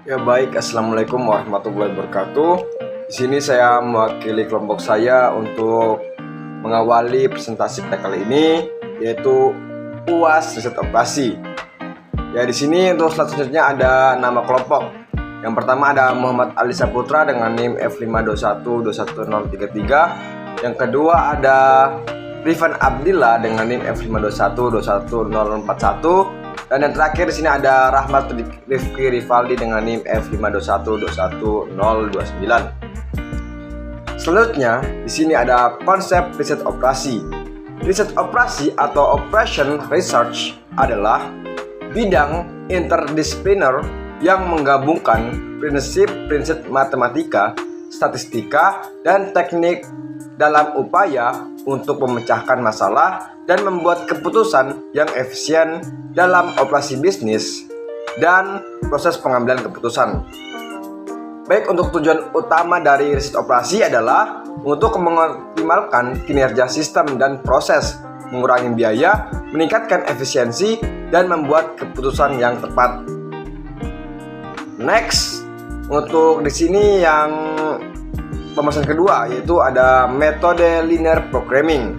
Ya baik, Assalamualaikum warahmatullahi wabarakatuh. Di sini saya mewakili kelompok saya untuk mengawali presentasi kita kali ini, yaitu UAS riset operasi. Ya, di sini untuk selanjutnya ada nama kelompok. Yang pertama ada Muhammad Ali Saputra dengan NIM F521-21033. Yang kedua ada Rifan Abdillah dengan NIM F521-21041. Dan yang terakhir di sini ada Rahmat Rifki Rivaldi dengan NIM F521-21029. Selanjutnya di sini ada konsep riset operasi. Riset operasi atau operation research adalah bidang interdisipliner yang menggabungkan prinsip-prinsip matematika, statistika, dan teknik dalam upaya untuk memecahkan masalah dan membuat keputusan yang efisien dalam operasi bisnis dan proses pengambilan keputusan. Baik, untuk tujuan utama dari riset operasi adalah untuk mengoptimalkan kinerja sistem dan proses, mengurangi biaya, meningkatkan efisiensi, dan membuat keputusan yang tepat. Next, untuk di sini yang pembahasan kedua yaitu ada metode linear programming.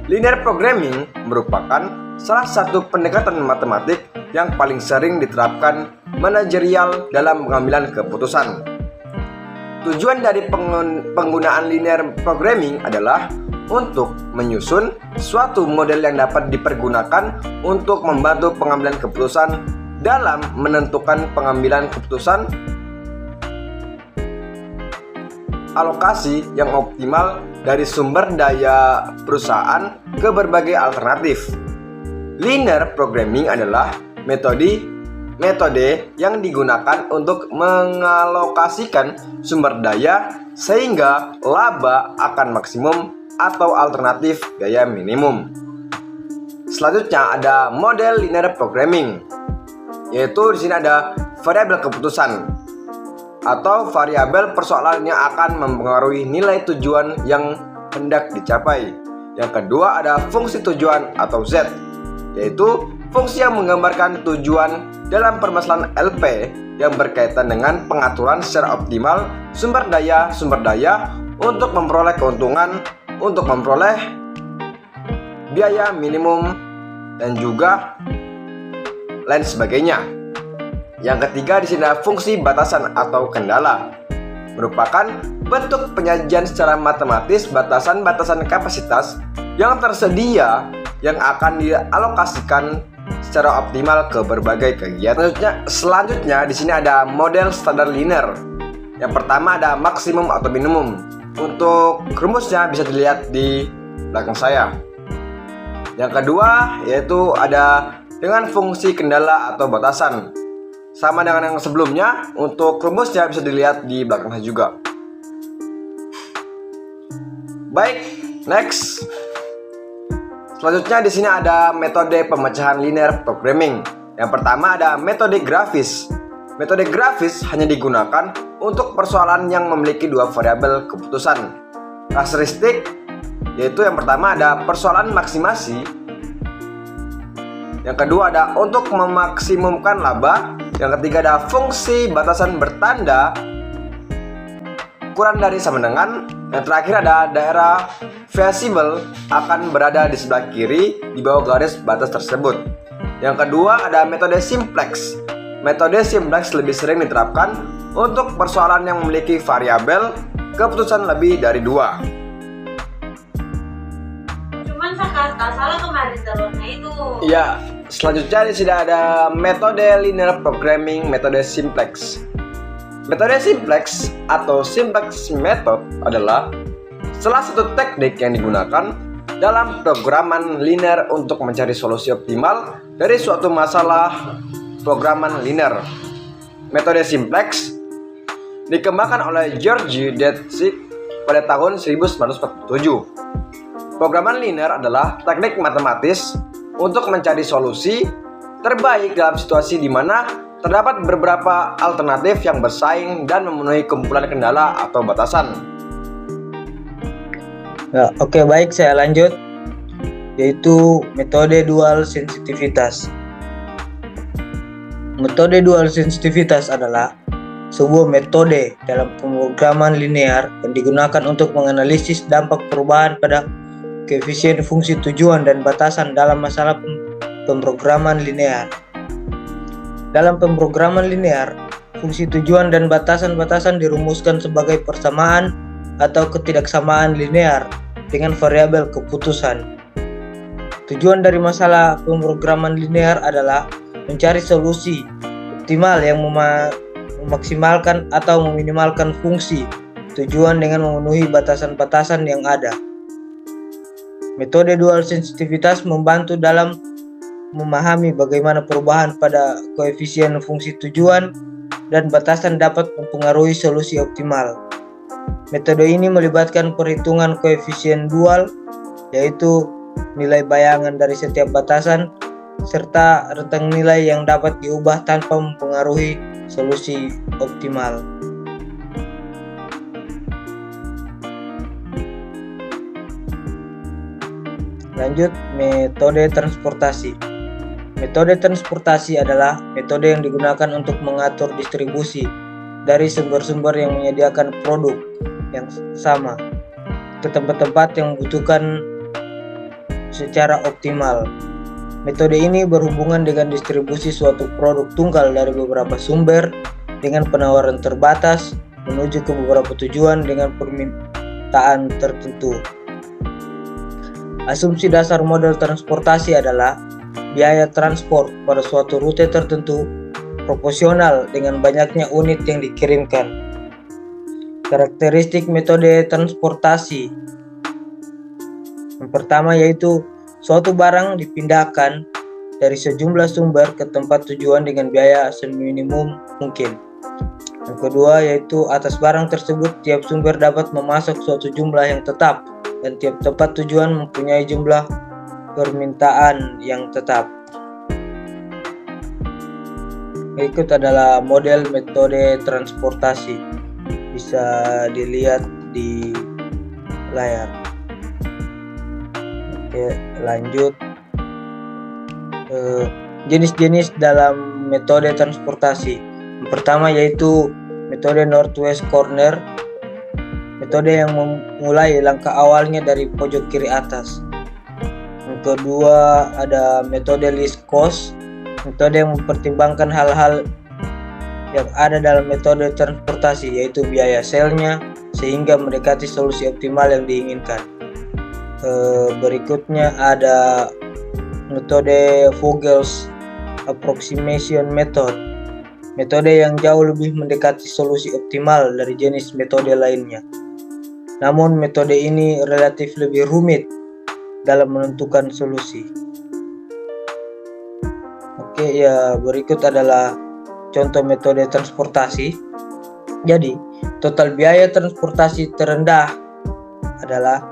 Linear programming merupakan salah satu pendekatan matematik yang paling sering diterapkan manajerial dalam pengambilan keputusan. Tujuan dari penggunaan linear programming adalah untuk menyusun suatu model yang dapat dipergunakan untuk membantu pengambilan keputusan dalam menentukan pengambilan keputusan alokasi yang optimal dari sumber daya perusahaan ke berbagai alternatif. Linear programming adalah metode yang digunakan untuk mengalokasikan sumber daya sehingga laba akan maksimum atau alternatif gaya minimum. Selanjutnya ada model linear programming, yaitu di sini ada variabel keputusan atau variabel persoalan yang akan mempengaruhi nilai tujuan yang hendak dicapai. Yang kedua ada fungsi tujuan atau Z, yaitu fungsi yang menggambarkan tujuan dalam permasalahan LP yang berkaitan dengan pengaturan secara optimal sumber daya untuk memperoleh keuntungan, untuk memperoleh biaya minimum, dan juga lain sebagainya. Yang ketiga di sini ada fungsi batasan atau kendala, merupakan bentuk penyajian secara matematis batasan-batasan kapasitas yang tersedia yang akan dialokasikan secara optimal ke berbagai kegiatan. Selanjutnya di sini ada model standar linear. Yang pertama ada maksimum atau minimum. Untuk rumusnya bisa dilihat di belakang saya. Yang kedua yaitu ada dengan fungsi kendala atau batasan. Sama dengan yang sebelumnya, untuk rumusnya bisa dilihat di belakang saya juga. Baik, next. Selanjutnya di sini ada metode pemecahan linear programming. Yang pertama ada metode grafis. Metode grafis hanya digunakan untuk persoalan yang memiliki dua variabel keputusan. Karakteristik yaitu yang pertama ada persoalan maksimasi. Yang kedua ada untuk memaksimumkan laba. Yang ketiga ada fungsi batasan bertanda kurang dari sama dengan. Yang terakhir ada daerah visible akan berada di sebelah kiri di bawah garis batas tersebut. Yang kedua ada metode simplex. Metode simplex lebih sering diterapkan untuk persoalan yang memiliki variabel keputusan lebih dari dua. Cuman kata salah kemarin telurnya itu. Ya, selanjutnya di sini ada metode linear programming, metode simplex. Metode simplex atau simplex method adalah salah satu teknik yang digunakan dalam programan linear untuk mencari solusi optimal dari suatu masalah programan linear. Metode simplex dikembangkan oleh George Detzky pada tahun 1947. Programan linear adalah teknik matematis untuk mencari solusi terbaik dalam situasi di mana terdapat beberapa alternatif yang bersaing dan memenuhi kumpulan kendala atau batasan. Ya, oke, baik, saya lanjut, yaitu metode dual sensitivitas. Metode dual sensitivitas adalah sebuah metode dalam pemrograman linear yang digunakan untuk menganalisis dampak perubahan pada koefisien fungsi tujuan dan batasan dalam masalah pemrograman linear. Dalam pemrograman linear, fungsi tujuan dan batasan-batasan dirumuskan sebagai persamaan atau ketidaksamaan linear dengan variabel keputusan. Tujuan dari masalah pemrograman linear adalah mencari solusi optimal yang memaksimalkan atau meminimalkan fungsi tujuan dengan memenuhi batasan-batasan yang ada. Metode dual sensitivitas membantu dalam memahami bagaimana perubahan pada koefisien fungsi tujuan dan batasan dapat mempengaruhi solusi optimal. Metode ini melibatkan perhitungan koefisien dual, yaitu nilai bayangan dari setiap batasan, serta rentang nilai yang dapat diubah tanpa mempengaruhi solusi optimal. Lanjut, metode transportasi. Metode transportasi adalah metode yang digunakan untuk mengatur distribusi dari sumber-sumber yang menyediakan produk yang sama ke tempat-tempat yang membutuhkan secara optimal. Metode ini berhubungan dengan distribusi suatu produk tunggal dari beberapa sumber dengan penawaran terbatas menuju ke beberapa tujuan dengan permintaan tertentu. Asumsi dasar model transportasi adalah biaya transport pada suatu rute tertentu proporsional dengan banyaknya unit yang dikirimkan. Karakteristik metode transportasi yang pertama yaitu suatu barang dipindahkan dari sejumlah sumber ke tempat tujuan dengan biaya seminimum mungkin. Yang kedua yaitu atas barang tersebut tiap sumber dapat memasok suatu jumlah yang tetap dan tiap tempat tujuan mempunyai jumlah permintaan yang tetap. Berikut adalah model metode transportasi, bisa dilihat di layar. Oke, lanjut. Jenis-jenis dalam metode transportasi. Yang pertama yaitu metode Northwest Corner, metode yang memulai langkah awalnya dari pojok kiri atas. Yang kedua ada metode least cost, metode yang mempertimbangkan hal-hal yang ada dalam metode transportasi, yaitu biaya selnya sehingga mendekati solusi optimal yang diinginkan. Berikutnya ada metode Vogel's approximation method, metode yang jauh lebih mendekati solusi optimal dari jenis metode lainnya. Namun metode ini relatif lebih rumit dalam menentukan solusi. Oke, ya berikut adalah contoh metode transportasi. Jadi, total biaya transportasi terendah adalah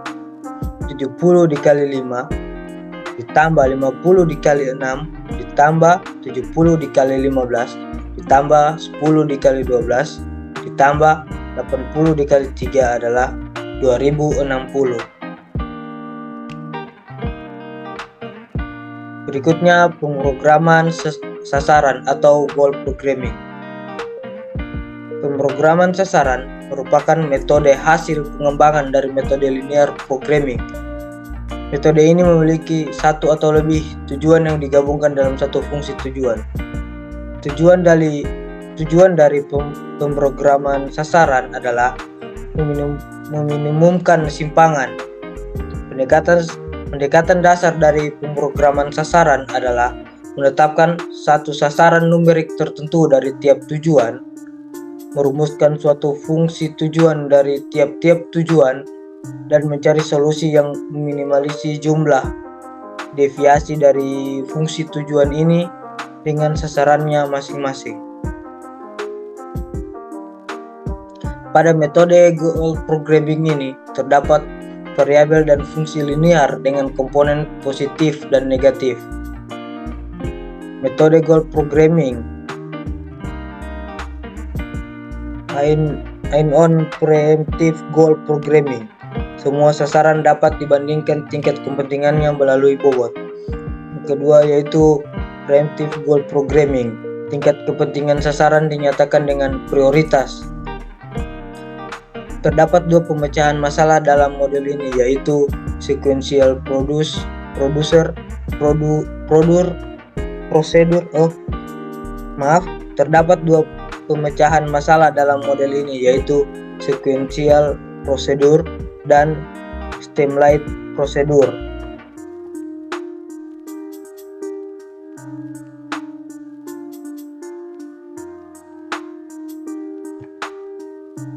70 dikali 5 ditambah 50 dikali 6 ditambah 70 dikali 15 ditambah 10 dikali 12 ditambah 80 dikali 3 adalah 2060. Berikutnya pemrograman sasaran atau goal programming. Pemrograman sasaran merupakan metode hasil pengembangan dari metode linear programming. Metode ini memiliki satu atau lebih tujuan yang digabungkan dalam satu fungsi tujuan. Tujuan dari pemrograman sasaran adalah meminimumkan kesimpangan. Pendekatan dasar dari pemrograman sasaran adalah menetapkan satu sasaran numerik tertentu dari tiap tujuan, merumuskan suatu fungsi tujuan dari tiap-tiap tujuan, dan mencari solusi yang meminimalisir jumlah deviasi dari fungsi tujuan ini dengan sasarannya masing-masing. Pada metode goal programming ini terdapat variabel dan fungsi linear dengan komponen positif dan negatif. Metode goal programming on preemptive goal programming. Semua sasaran dapat dibandingkan tingkat kepentingannya melalui bobot. Yang kedua yaitu preemptive goal programming. tingkat kepentingan sasaran dinyatakan dengan prioritas. Terdapat dua pemecahan masalah dalam model ini, yaitu sequential Terdapat dua pemecahan masalah dalam model ini, yaitu sequential procedure dan streamlined procedure.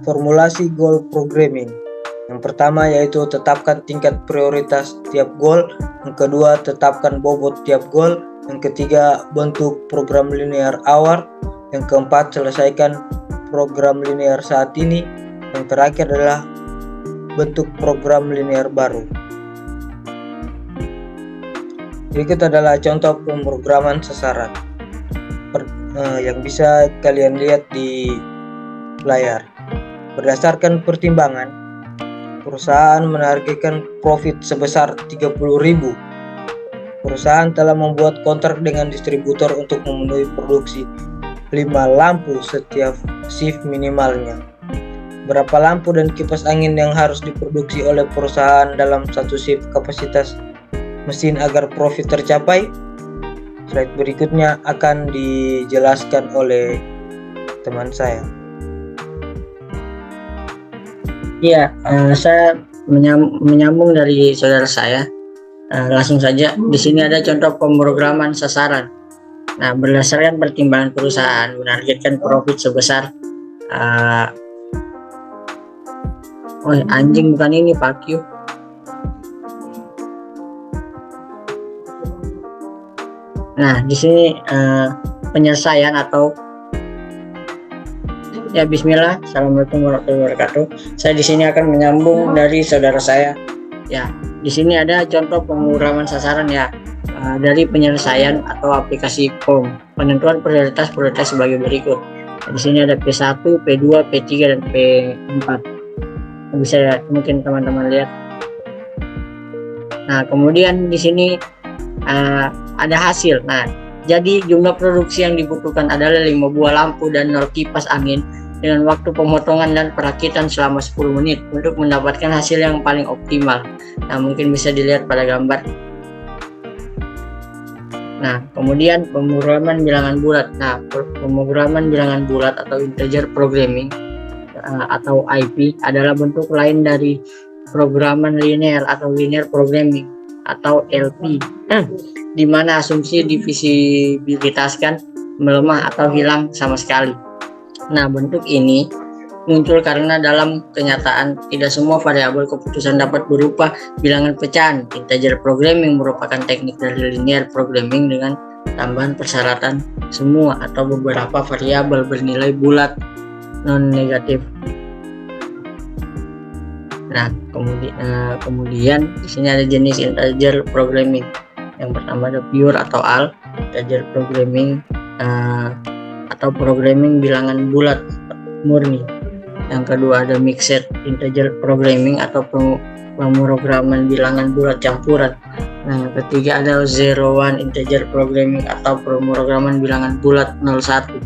Formulasi goal programming. Yang pertama yaitu tetapkan tingkat prioritas tiap goal. Yang kedua, tetapkan bobot tiap goal. Yang ketiga, bentuk program linear awal. Yang keempat, selesaikan program linear saat ini. Yang terakhir adalah bentuk program linear baru. Berikut adalah contoh pemrograman sasaran yang bisa kalian lihat di layar. Berdasarkan pertimbangan, perusahaan menargetkan profit sebesar 30.000. Perusahaan telah membuat kontrak dengan distributor untuk memenuhi produksi 5 lampu setiap shift minimalnya. Berapa lampu dan kipas angin yang harus diproduksi oleh perusahaan dalam satu shift kapasitas mesin agar profit tercapai? Slide berikutnya akan dijelaskan oleh teman saya. Iya, saya menyambung dari saudara saya. Langsung saja, di sini ada contoh pemrograman sasaran. Nah, berdasarkan pertimbangan perusahaan menargetkan profit sebesar anjing bukan ini Pak Q. Nah, di sini penyelesaian atau ya, bismillah. Assalamualaikum warahmatullahi wabarakatuh. Saya di sini akan menyambung dari saudara saya. Ya, di sini ada contoh pemrograman sasaran ya, dari penyelesaian atau aplikasi POM. Penentuan prioritas sebagai berikut. Di sini ada P1, P2, P3 dan P4. Bisa mungkin teman-teman lihat. Nah, kemudian di sini ada hasil. Nah, jadi jumlah produksi yang dibutuhkan adalah 5 buah lampu dan 0 kipas angin dengan waktu pemotongan dan perakitan selama 10 menit untuk mendapatkan hasil yang paling optimal. Nah, mungkin bisa dilihat pada gambar. Nah, kemudian pemrograman bilangan bulat. Nah, pemrograman bilangan bulat atau integer programming atau IP adalah bentuk lain dari programan linear atau linear programming atau LP, di mana asumsi divisibilitaskan melemah atau hilang sama sekali. Nah, bentuk ini muncul karena dalam kenyataan tidak semua variabel keputusan dapat berupa bilangan pecahan. Integer programming merupakan teknik dari linear programming dengan tambahan persyaratan semua atau beberapa variabel bernilai bulat non negatif. Nah, kemudian di sini ada jenis integer programming. Yang pertama ada pure atau AL, integer programming atau programming bilangan bulat murni. Yang kedua ada mixed integer programming atau pemrograman bilangan bulat campuran. Nah, yang ketiga ada 01 integer programming atau pemrograman bilangan bulat 01.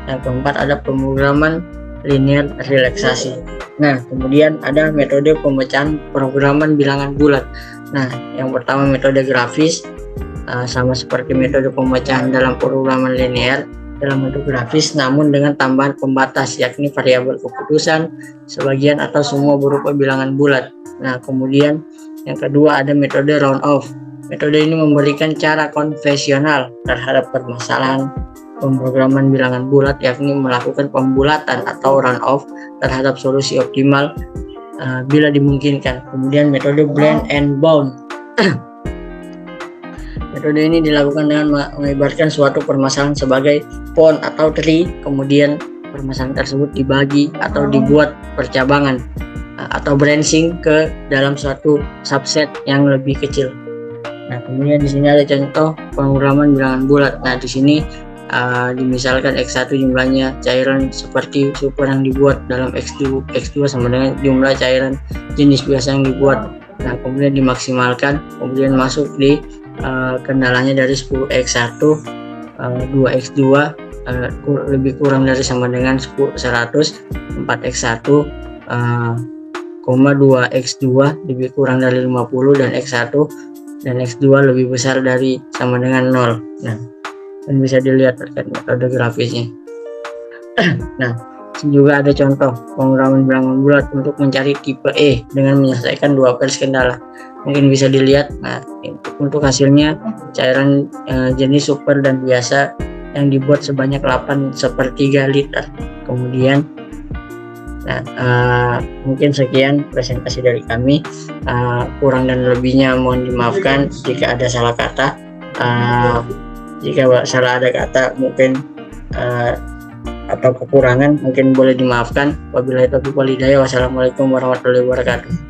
Yang keempat ada pemrograman linear relaksasi. Nah, kemudian ada metode pemecahan programan bilangan bulat. Nah, yang pertama metode grafis, sama seperti metode pemecahan dalam programan linear dalam bentuk grafis, namun dengan tambahan pembatas, yakni variabel keputusan, sebagian atau semua berupa bilangan bulat. Nah, kemudian yang kedua ada metode round off. Metode ini memberikan cara konvensional terhadap permasalahan pemrograman bilangan bulat, yakni melakukan pembulatan atau round off terhadap solusi optimal bila dimungkinkan. Kemudian metode blend and bound. Metode ini dilakukan dengan mengibaratkan suatu permasalahan sebagai pond atau tree, kemudian permasalahan tersebut dibagi atau dibuat percabangan atau branching ke dalam suatu subset yang lebih kecil. Nah, kemudian di sini ada contoh pemrograman bilangan bulat. Nah, di sini dimisalkan X1 jumlahnya cairan seperti super yang dibuat dalam X2 sama dengan jumlah cairan jenis biasa yang dibuat. Nah, kemudian dimaksimalkan, kemudian masuk di kendalanya dari 10X1, 2X2, lebih kurang dari sama dengan 100, 4x1 2x2 lebih kurang dari 50 dan x1 dan x2 lebih besar dari sama dengan 0. Nah, dan bisa dilihat terkait metode grafisnya. Nah, juga ada contoh pemrograman bilangan bulat untuk mencari tipe E dengan menyelesaikan 2 baris kendala. Mungkin bisa dilihat. Nah, untuk hasilnya cairan jenis super dan biasa yang dibuat sebanyak 8/3 liter. Kemudian mungkin sekian presentasi dari kami. Kurang dan lebihnya mohon dimaafkan jika ada salah kata. Jika salah ada kata mungkin atau kekurangan mungkin boleh dimaafkan. Wabillahi taufiq wal hidayah. Wassalamualaikum warahmatullahi wabarakatuh.